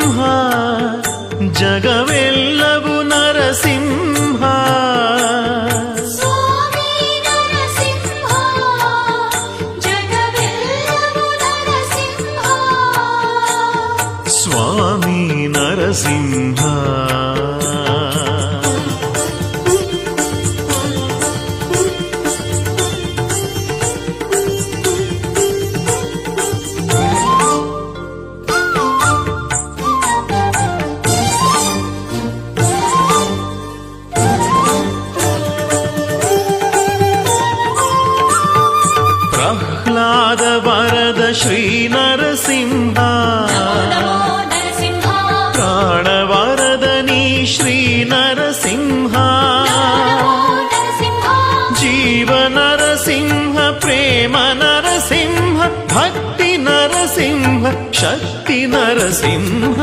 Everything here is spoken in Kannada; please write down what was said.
ನರಸಿಂಹ ಜಗವೆಲ್ಲವೂ ನರಸಿಂಹ. ಸ್ವಾಮಿ ನರಸಿಂಹ ಜಗವೆಲ್ಲವೂ ನರಸಿಂಹ. ಸ್ವಾಮಿ ನರಸಿಂಹ. ಪ್ರಹ್ಲಾದ ವರದ ಶ್ರೀ ನರಸಿಂಹ. ಪ್ರಾಣವರದ ನೀ ಶ್ರೀ ನರಸಿಂಹ. ಜೀವ ನರಸಿಂಹ ಪ್ರೇಮ ನರಸಿಂಹ ಭಕ್ತಿ ನರಸಿಂಹ ಶಕ್ತಿ ನರಸಿಂಹ.